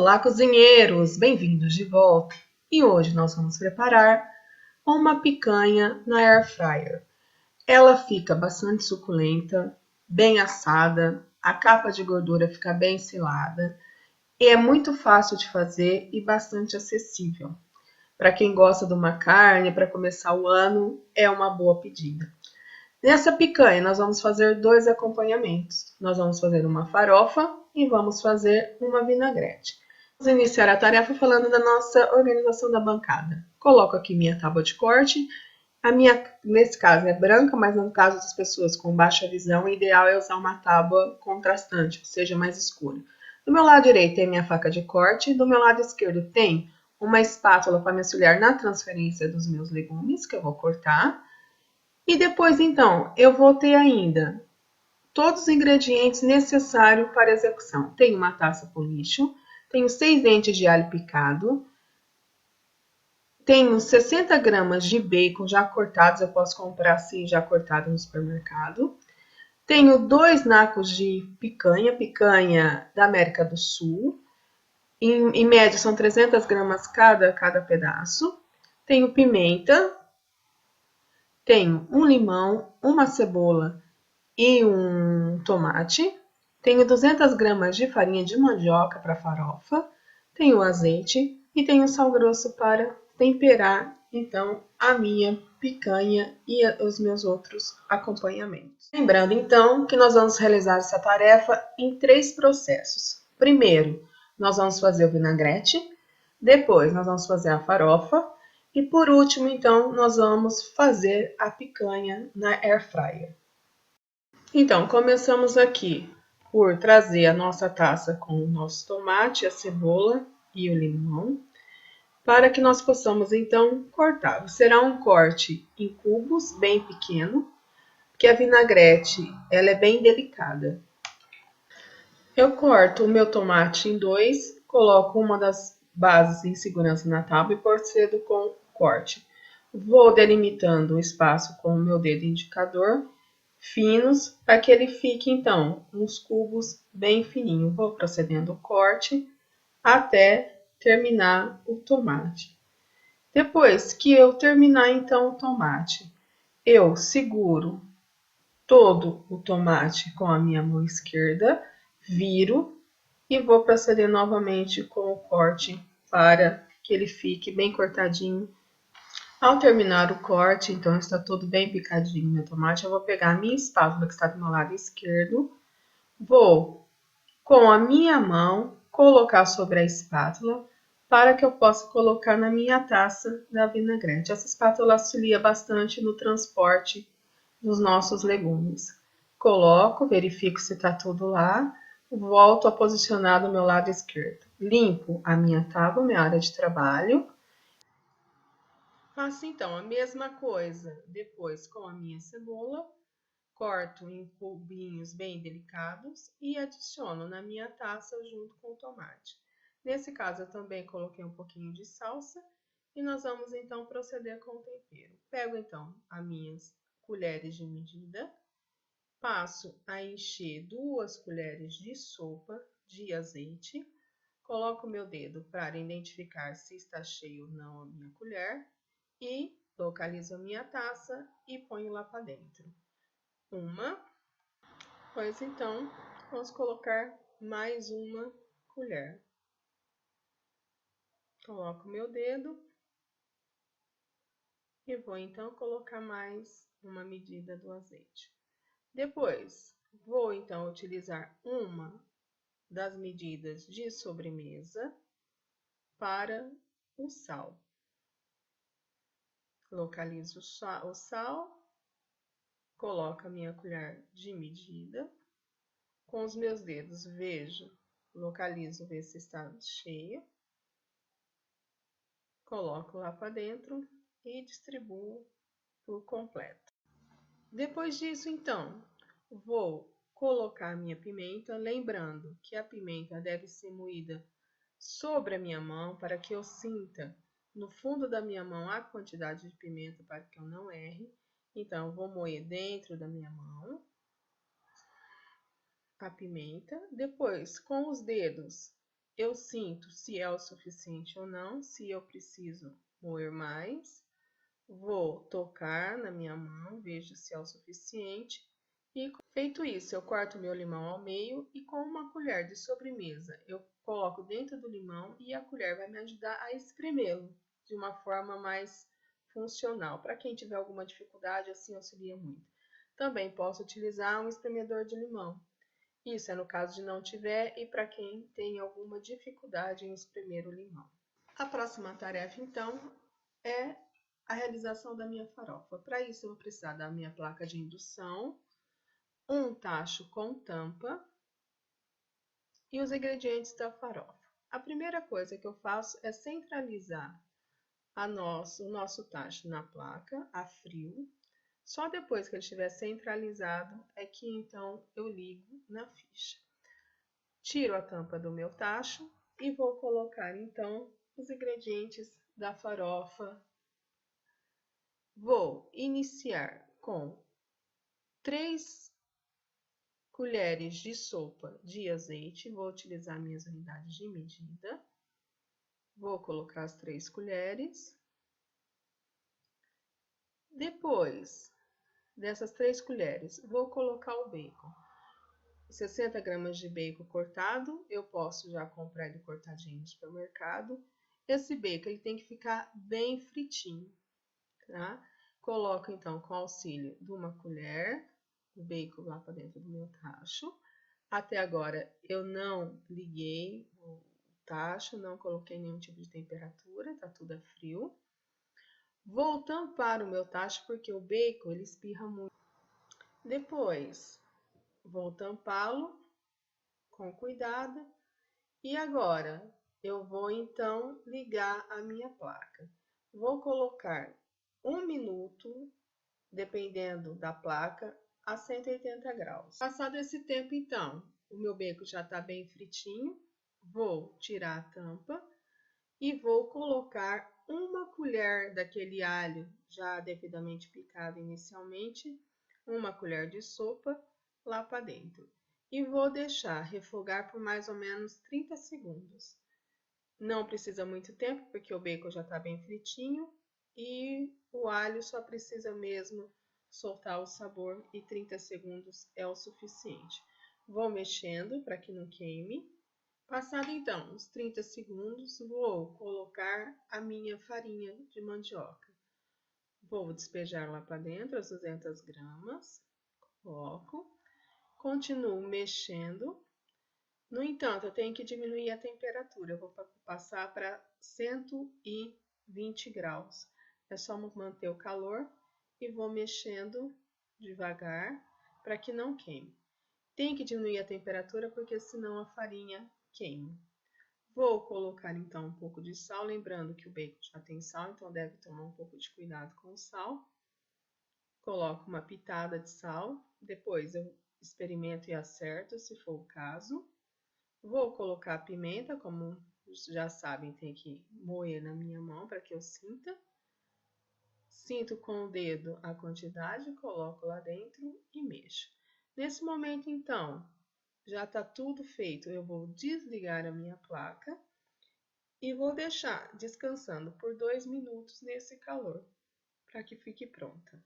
Olá, cozinheiros! Bem-vindos de volta! E hoje nós vamos preparar uma picanha na air fryer. Ela fica bastante suculenta, bem assada, a capa de gordura fica bem selada e é muito fácil de fazer e bastante acessível. Para quem gosta de uma carne, para começar o ano, é uma boa pedida. Nessa picanha, nós vamos fazer dois acompanhamentos. Nós vamos fazer uma farofa e vamos fazer uma vinagrete. Vamos iniciar a tarefa falando da nossa organização da bancada. Coloco aqui minha tábua de corte. A minha, nesse caso, é branca, mas no caso das pessoas com baixa visão, o ideal é usar uma tábua contrastante, que seja mais escura. Do meu lado direito tem minha faca de corte, do meu lado esquerdo tem uma espátula para me auxiliar na transferência dos meus legumes, que eu vou cortar. E depois, então, eu vou ter ainda todos os ingredientes necessários para a execução. Tenho uma taça com lixo, tenho 6 dentes de alho picado, tenho 60 gramas de bacon já cortados, eu posso comprar assim já cortado no supermercado. Tenho 2 nacos de picanha da América do Sul, em média são 300 gramas cada pedaço. Tenho pimenta, tenho um limão, uma cebola e um tomate. Tenho 200 gramas de farinha de mandioca para farofa. Tenho azeite e tenho sal grosso para temperar, então, a minha picanha e os meus outros acompanhamentos. Lembrando, então, que nós vamos realizar essa tarefa em 3 processos. Primeiro, nós vamos fazer o vinagrete. Depois, nós vamos fazer a farofa. E por último, então, nós vamos fazer a picanha na air fryer. Então, começamos aqui por trazer a nossa taça com o nosso tomate, a cebola e o limão, para que nós possamos, então, cortar. Será um corte em cubos, bem pequeno, porque a vinagrete, ela é bem delicada. Eu corto o meu tomate em 2, coloco uma das bases em segurança na tábua e procedo com o corte. Vou delimitando o espaço com o meu dedo indicador, finos, para que ele fique, então, uns cubos bem fininhos. Vou procedendo o corte até terminar o tomate. Depois que eu terminar, então, o tomate, eu seguro todo o tomate com a minha mão esquerda, viro e vou proceder novamente com o corte para que ele fique bem cortadinho. Ao terminar o corte, então está tudo bem picadinho meu tomate, eu vou pegar a minha espátula que está do meu lado esquerdo, vou com a minha mão colocar sobre a espátula para que eu possa colocar na minha taça da vinagrete. Essa espátula auxilia bastante no transporte dos nossos legumes. Coloco, verifico se está tudo lá, volto a posicionar do meu lado esquerdo. Limpo a minha tábua, minha área de trabalho. Faço então a mesma coisa depois com a minha cebola, corto em cubinhos bem delicados e adiciono na minha taça junto com o tomate. Nesse caso eu também coloquei um pouquinho de salsa e nós vamos então proceder com o tempero. Pego então as minhas colheres de medida, passo a encher 2 colheres de sopa de azeite, coloco o meu dedo para identificar se está cheio ou não a minha colher e localizo a minha taça e ponho lá para dentro. Pois então, vamos colocar mais uma colher. Coloco o meu dedo e vou então colocar mais uma medida do azeite. Depois, vou então utilizar uma das medidas de sobremesa para o sal. Localizo o sal, coloco a minha colher de medida, com os meus dedos vejo, localizo, ver se está cheia, coloco lá para dentro e distribuo por completo. Depois disso, então, vou colocar a minha pimenta, lembrando que a pimenta deve ser moída sobre a minha mão para que eu sinta no fundo da minha mão a quantidade de pimenta para que eu não erre. Então, eu vou moer dentro da minha mão a pimenta. Depois, com os dedos, eu sinto se é o suficiente ou não, se eu preciso moer mais. Vou tocar na minha mão, vejo se é o suficiente. E feito isso, eu corto meu limão ao meio e com uma colher de sobremesa eu coloco dentro do limão e a colher vai me ajudar a espremê-lo de uma forma mais funcional. Para quem tiver alguma dificuldade, assim auxilia muito. Também posso utilizar um espremedor de limão. Isso é no caso de não tiver e para quem tem alguma dificuldade em espremer o limão. A próxima tarefa, então, é a realização da minha farofa. Para isso, eu vou precisar da minha placa de indução, um tacho com tampa e os ingredientes da farofa. A primeira coisa que eu faço é centralizar o nosso tacho na placa, a frio. Só depois que ele estiver centralizado é que então eu ligo na ficha. Tiro a tampa do meu tacho e vou colocar então os ingredientes da farofa. Vou iniciar com 3 colheres de sopa de azeite. Vou utilizar minhas unidades de medida. Vou colocar as 3 colheres. Depois dessas 3 colheres, vou colocar o bacon. 60 gramas de bacon cortado, eu posso já comprar ele cortadinho no supermercado. Esse bacon ele tem que ficar bem fritinho, tá? Coloco então com auxílio de uma colher o bacon lá para dentro do meu tacho. Até agora eu não liguei o tacho, não coloquei nenhum tipo de temperatura, tá tudo a frio. Vou tampar o meu tacho porque o bacon ele espirra muito. Depois vou tampá-lo com cuidado e agora eu vou então ligar a minha placa. Vou colocar 1 minuto, dependendo da placa, a 180 graus. Passado esse tempo, então, o meu bacon já está bem fritinho. Vou tirar a tampa e vou colocar uma colher daquele alho já devidamente picado inicialmente, uma colher de sopa lá para dentro. E vou deixar refogar por mais ou menos 30 segundos. Não precisa muito tempo, porque o bacon já está bem fritinho e o alho só precisa mesmo soltar o sabor e 30 segundos é o suficiente. Vou mexendo para que não queime. Passado então os 30 segundos, vou colocar a minha farinha de mandioca. Vou despejar lá para dentro as 200 gramas, coloco, continuo mexendo. No entanto, eu tenho que diminuir a temperatura, eu vou passar para 120 graus. É só manter o calor e vou mexendo devagar para que não queime. Tem que diminuir a temperatura porque senão a farinha queima. Vou colocar então um pouco de sal, lembrando que o bacon já tem sal, então deve tomar um pouco de cuidado com o sal. Coloco uma pitada de sal, depois eu experimento e acerto se for o caso. Vou colocar a pimenta, como já sabem, tem que moer na minha mão para que eu sinta. Sinto com o dedo a quantidade, coloco lá dentro e mexo. Nesse momento, então, já está tudo feito. Eu vou desligar a minha placa e vou deixar descansando por 2 minutos nesse calor, para que fique pronta.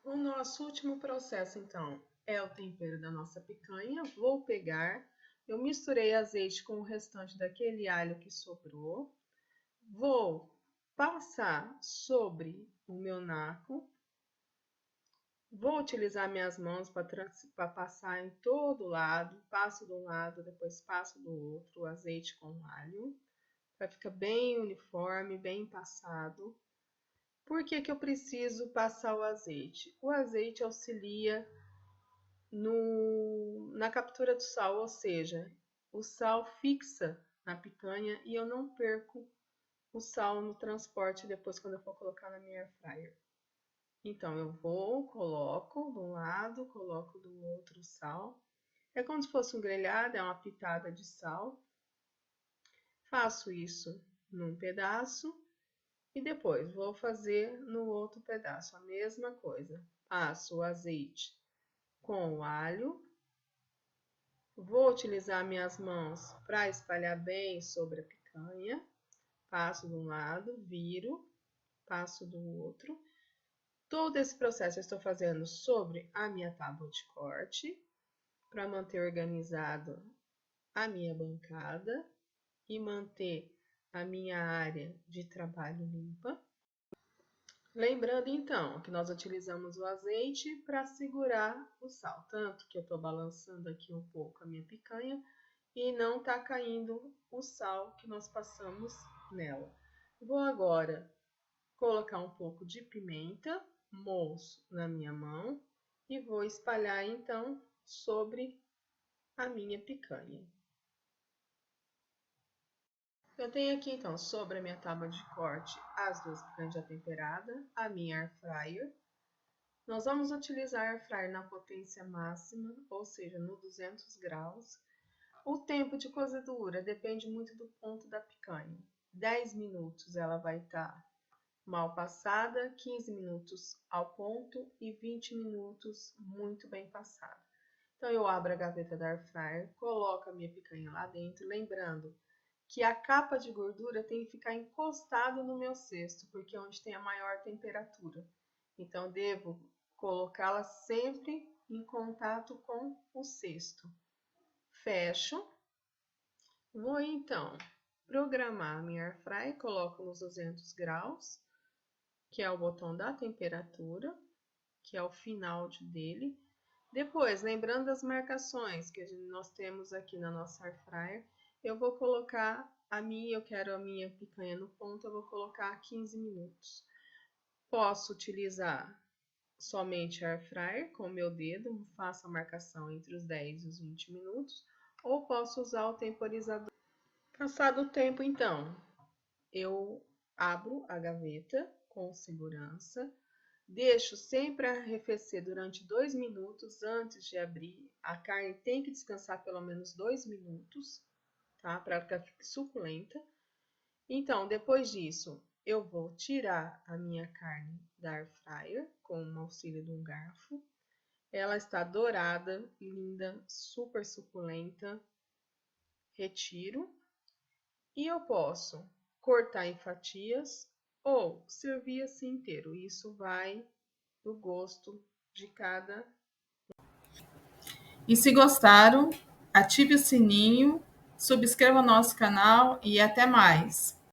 O nosso último processo, então, é o tempero da nossa picanha. Vou pegar, eu misturei azeite com o restante daquele alho que sobrou. Vou passar sobre o meu naco. Vou utilizar minhas mãos para passar em todo lado. Passo de um lado, depois passo do outro, o azeite com alho. Vai ficar bem uniforme, bem passado. Por que que eu preciso passar o azeite? O azeite auxilia na captura do sal, ou seja, o sal fixa na picanha e eu não perco o sal no transporte depois quando eu for colocar na minha air fryer. Então, eu vou, coloco de um lado, coloco do outro sal. É como se fosse um grelhado, é uma pitada de sal. Faço isso num pedaço e depois vou fazer no outro pedaço a mesma coisa. Passo o azeite com o alho, Vou utilizar minhas mãos para espalhar bem sobre a picanha. Passo de um lado, viro, passo do outro. Todo esse processo eu estou fazendo sobre a minha tábua de corte, para manter organizado a minha bancada e manter a minha área de trabalho limpa. Lembrando então que nós utilizamos o azeite para segurar o sal, tanto que eu estou balançando aqui um pouco a minha picanha e não está caindo o sal que nós passamos nela. Vou agora colocar um pouco de pimenta, moço, na minha mão e vou espalhar então sobre a minha picanha. Eu tenho aqui então sobre a minha tábua de corte as duas picanhas já temperadas, a minha air fryer. Nós vamos utilizar a air fryer na potência máxima, ou seja, no 200 graus. O tempo de cozedura depende muito do ponto da picanha. 10 minutos ela vai estar mal passada, 15 minutos ao ponto e 20 minutos muito bem passada. Então eu abro a gaveta da air fryer, coloco a minha picanha lá dentro, lembrando que a capa de gordura tem que ficar encostado no meu cesto, porque é onde tem a maior temperatura. Então devo colocá-la sempre em contato com o cesto. Fecho. Vou então programar a minha air fryer, coloco nos 200 graus, que é o botão da temperatura, que é o final dele. Depois, lembrando das marcações que nós temos aqui na nossa air fryer, eu vou colocar eu quero a minha picanha no ponto, eu vou colocar 15 minutos. Posso utilizar somente a air fryer com o meu dedo, faço a marcação entre os 10 e os 20 minutos, ou posso usar o temporizador. Passado o tempo, então, eu abro a gaveta com segurança, deixo sempre arrefecer durante 2 minutos antes de abrir. A carne tem que descansar pelo menos 2 minutos, tá? Para que ela fique suculenta. Então, depois disso, eu vou tirar a minha carne da air fryer com o auxílio de um garfo. Ela está dourada, linda, super suculenta. Retiro. E eu posso cortar em fatias ou servir assim inteiro. Isso vai do gosto de cada. E se gostaram, ative o sininho, subscreva o nosso canal e até mais!